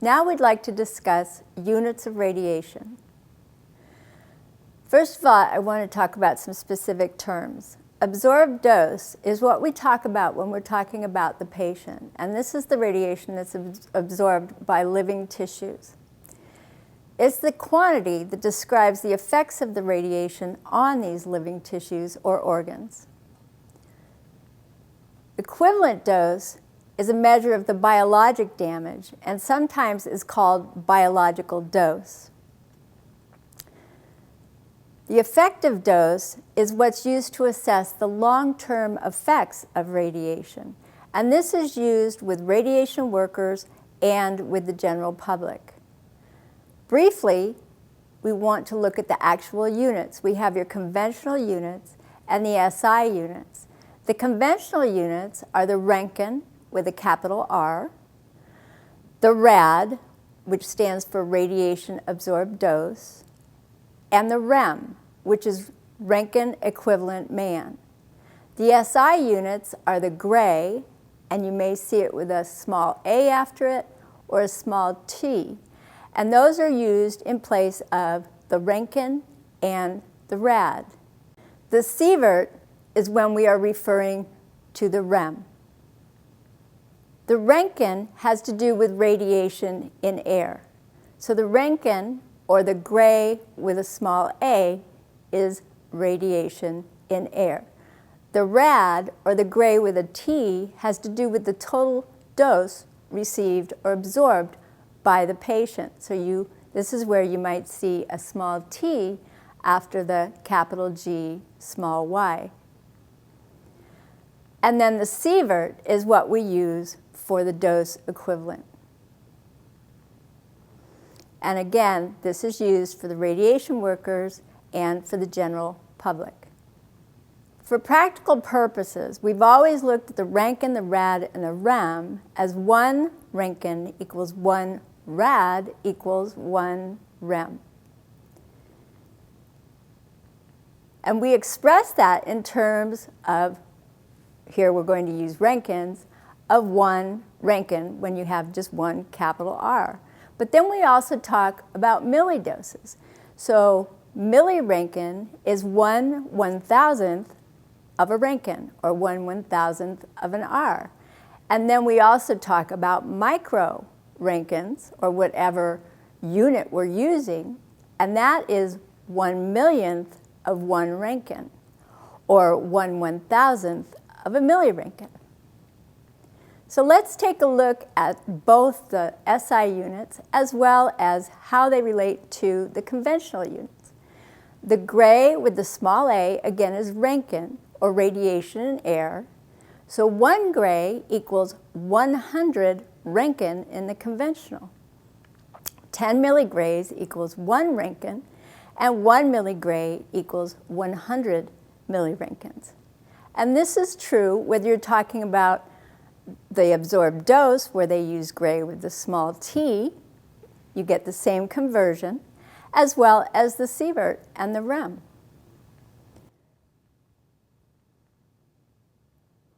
Now we'd like to discuss units of radiation. First of all, I want to talk about some specific terms. Absorbed dose is what we talk about when we're talking about the patient, and this is the radiation that's absorbed by living tissues. It's the quantity that describes the effects of the radiation on these living tissues or organs. Equivalent dose is a measure of the biologic damage and sometimes is called biological dose. The effective dose is what's used to assess the long-term effects of radiation, and this is used with radiation workers and with the general public. Briefly, we want to look at the actual units. We have your conventional units and the SI units. The conventional units are the Roentgen with a capital R, the RAD, which stands for radiation absorbed dose, and the REM, which is Roentgen equivalent man. The SI units are the gray, and you may see it with a small a after it or a small t, and those are used in place of the Roentgen and the RAD. The sievert is when we are referring to the REM. The Roentgen has to do with radiation in air. So the Roentgen, or the gray with a small a, is radiation in air. The RAD, or the gray with a T, has to do with the total dose received or absorbed by the patient. So this is where you might see a small t after the capital G, small y. And then the sievert is what we use for the dose equivalent. And again, this is used for the radiation workers and for the general public. For practical purposes, we've always looked at the Roentgen, the RAD, and the REM as one Roentgen equals one RAD equals one REM. And we express that in terms of, here we're going to use Roentgens, of one Roentgen when you have just one capital R. But then we also talk about millidoses. So milliroentgen is 1/1000th of a Roentgen, or 1/1000th of an R. And then we also talk about micro-Roentgens, or whatever unit we're using, and that is 1/1,000,000th of one Roentgen, or 1/1000th of a milliroentgen. So let's take a look at both the SI units as well as how they relate to the conventional units. The gray with the small a, again, is Roentgen, or radiation in air. So 1 gray equals 100 Roentgen in the conventional. 10 milligrays equals 1 Roentgen, and 1 milligray equals 100 milliroentgens. And this is true whether you're talking about the absorbed dose, where they use gray with the small t, you get the same conversion, as well as the sievert and the REM.